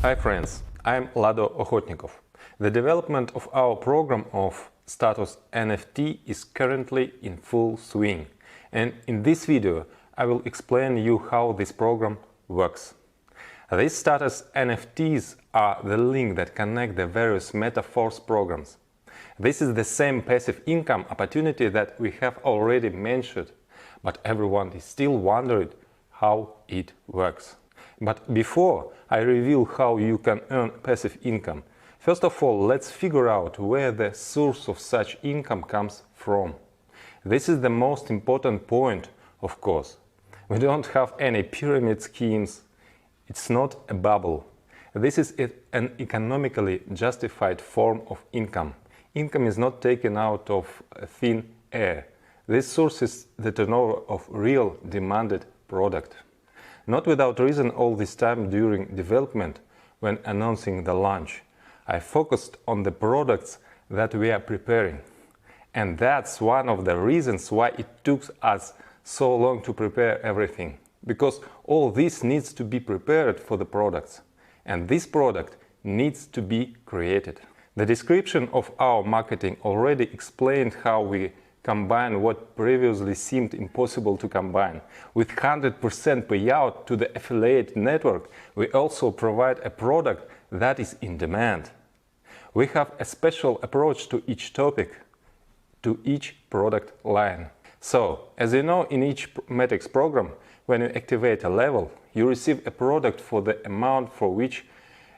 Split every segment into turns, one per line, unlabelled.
Hi friends, I'm Lado Okhotnikov. The development of our program of status NFT is currently in full swing, and in this video I will explain you how this program works. These status NFTs are the link that connect the various Metaforce programs. This is the same passive income opportunity that we have already mentioned, but everyone is still wondering how it works. But before I reveal how you can earn passive income, first of all, let's figure out where the source of such income comes from. This is the most important point, of course. We don't have any pyramid schemes. It's not a bubble. This is an economically justified form of income. Income is not taken out of thin air. This source is the turnover of real demanded product. Not without reason, all this time during development, when announcing the launch, I focused on the products that we are preparing. And that's one of the reasons why it took us so long to prepare everything. Because all this needs to be prepared for the products. And this product needs to be created. The description of our marketing already explained how we combine what previously seemed impossible to combine. With 100% payout to the affiliate network, we also provide a product that is in demand. We have a special approach to each topic, to each product line. So, as you know, in each metrics program, when you activate a level, you receive a product for the amount for which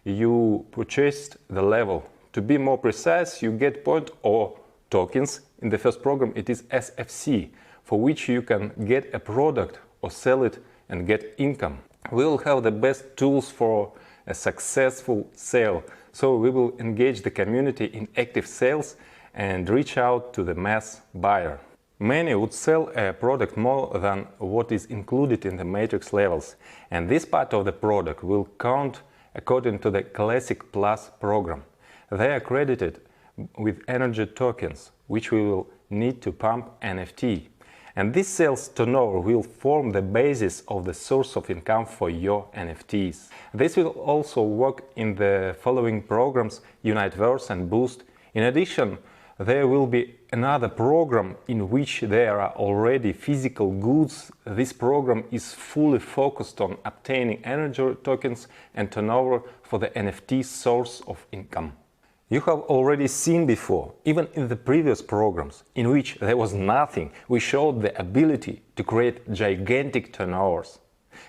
you purchased the level. To be more precise, you get points or tokens. In the first program it is SFC, for which you can get a product or sell it and get income. We will have the best tools for a successful sale, so we will engage the community in active sales and reach out to the mass buyer. Many would sell a product more than what is included in the matrix levels, and this part of the product will count according to the Classic Plus program. They are credited with energy tokens, which we will need to pump NFT. And this sales turnover will form the basis of the source of income for your NFTs. This will also work in the following programs, Uniteverse and Boost. In addition, there will be another program in which there are already physical goods. This program is fully focused on obtaining energy tokens and turnover for the NFT source of income. You have already seen before, even in the previous programs, in which there was nothing, we showed the ability to create gigantic turnovers.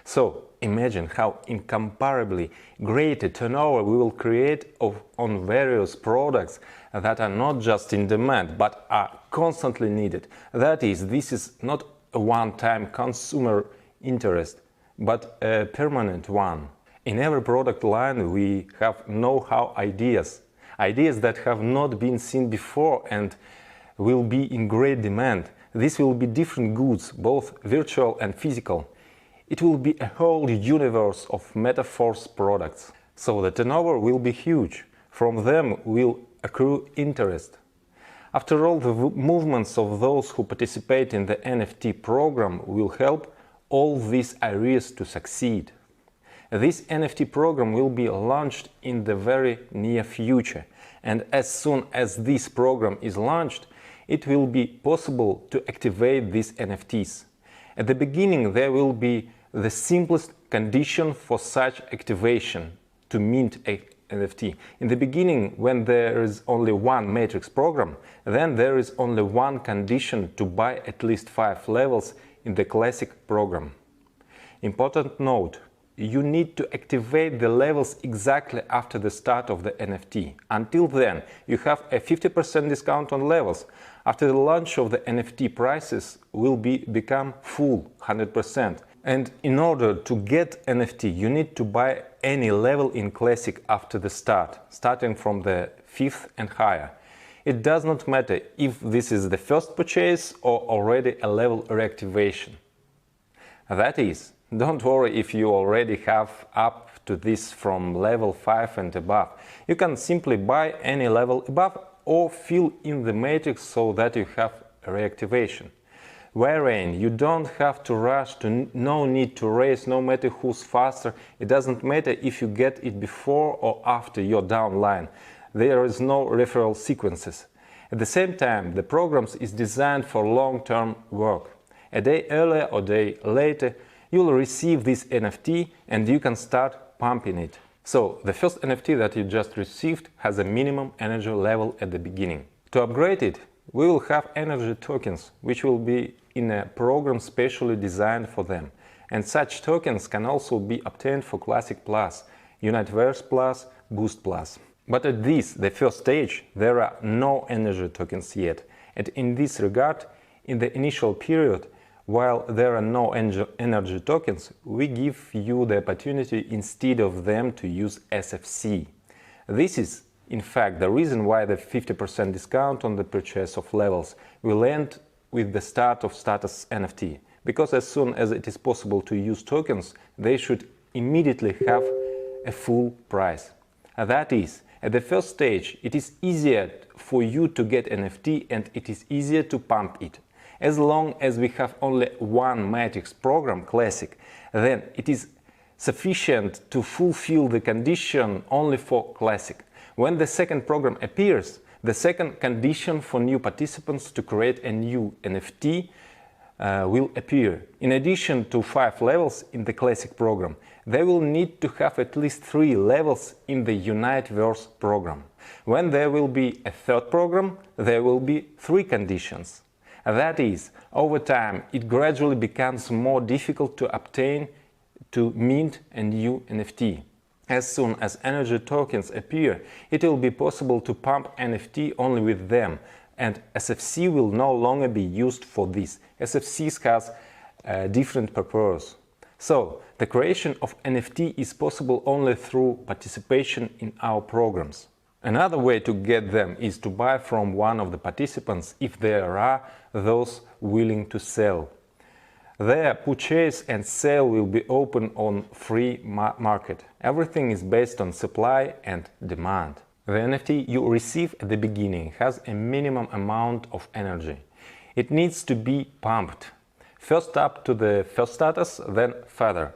So imagine how incomparably great a turnover we will create on various products that are not just in demand, but are constantly needed. That is, this is not a one-time consumer interest, but a permanent one. In every product line we have know-how ideas that have not been seen before and will be in great demand. This will be different goods, both virtual and physical. It will be a whole universe of Metaforce products. So the turnover will be huge. From them will accrue interest. After all, the movements of those who participate in the NFT program will help all these areas to succeed. This NFT program will be launched in the very near future, and as soon as this program is launched, it will be possible to activate these NFTs. At the beginning, there will be the simplest condition for such activation to mint a NFT. In the beginning, when there is only one matrix program, then there is only one condition to buy at least 5 levels in the classic program. Important note: you need to activate the levels exactly after the start of the NFT. Until then, you have a 50% discount on levels. After the launch of the NFT, prices will become full, 100%. And in order to get NFT, you need to buy any level in Classic after the start, starting from the 5th and higher. It does not matter if this is the first purchase or already a level reactivation. That is, don't worry if you already have up to this from level 5 and above. You can simply buy any level above or fill in the matrix so that you have a reactivation. wherein you don't have to rush, no need to race, no matter who's faster. It doesn't matter if you get it before or after your downline. There is no referral sequences. At the same time, the program is designed for long-term work. A day earlier or a day later, you'll receive this NFT and you can start pumping it. So, the first NFT that you just received has a minimum energy level at the beginning. To upgrade it, we will have energy tokens, which will be in a program specially designed for them. And such tokens can also be obtained for Classic Plus, Universe Plus, Boost Plus. But at this, the first stage, there are no energy tokens yet. And in this regard, in the initial period, while there are no energy tokens, we give you the opportunity instead of them to use SFC. This is, in fact, the reason why the 50% discount on the purchase of levels will end with the start of status NFT. Because as soon as it is possible to use tokens, they should immediately have a full price. That is, at the first stage, it is easier for you to get NFT and it is easier to pump it. As long as we have only one matrix program, Classic, then it is sufficient to fulfill the condition only for Classic. When the second program appears, the second condition for new participants to create a new NFT will appear. In addition to 5 levels in the Classic program, they will need to have at least 3 levels in the Universe program. When there will be a third program, there will be 3 conditions. That is, over time, it gradually becomes more difficult to obtain, to mint a new NFT. As soon as energy tokens appear, it will be possible to pump NFT only with them, and SFC will no longer be used for this. SFC has a different purpose. So, the creation of NFT is possible only through participation in our programs. Another way to get them is to buy from one of the participants if there are those willing to sell. Their purchase and sale will be open on free market. Everything is based on supply and demand. The NFT you receive at the beginning has a minimum amount of energy. It needs to be pumped. First up to the first status, then further.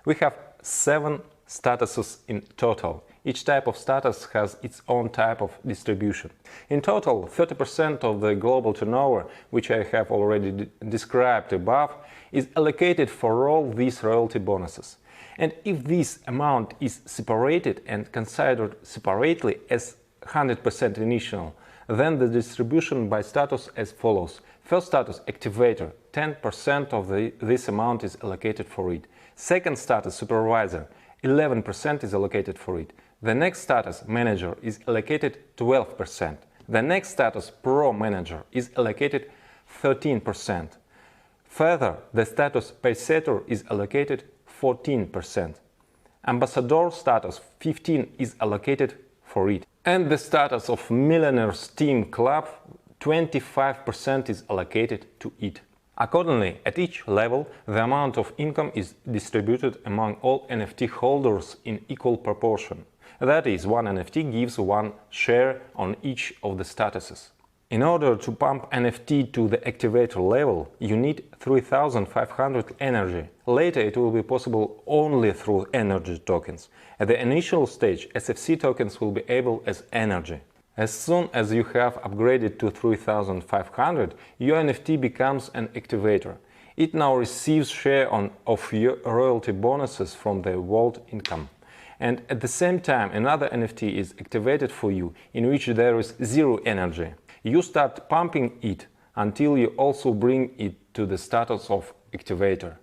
We have 7 statuses in total. Each type of status has its own type of distribution. In total, 30% of the global turnover, which I have already described above, is allocated for all these royalty bonuses. And if this amount is separated and considered separately as 100% initial, then the distribution by status as follows. First status, activator, 10% of this amount is allocated for it. Second status, supervisor, 11% is allocated for it. The next status, manager, is allocated 12%. The next status, pro manager, is allocated 13%. Further, the status paysetter is allocated 14%. Ambassador status, 15% is allocated for it. And the status of Millionaires Team Club, 25% is allocated to it. Accordingly, at each level, the amount of income is distributed among all NFT holders in equal proportion. That is, one NFT gives one share on each of the statuses. In order to pump NFT to the activator level, you need 3500 energy. Later it will be possible only through energy tokens. At the initial stage, SFC tokens will be able as energy. As soon as you have upgraded to 3500, your NFT becomes an activator. It now receives share of your royalty bonuses from the vault income. And at the same time, another NFT is activated for you, in which there is 0 energy. You start pumping it until you also bring it to the status of activator.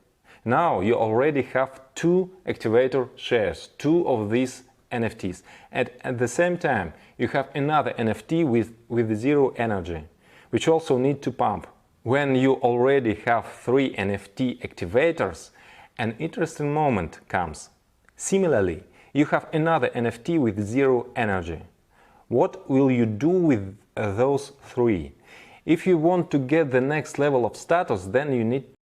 Now you already have 2 activator shares, 2 of these NFTs, and at the same time you have another NFT with 0 energy, which also need to pump. When you already have 3 NFT activators, an interesting moment comes. Similarly, you have another NFT with 0 energy. What will you do with those 3? If you want to get the next level of status, then you need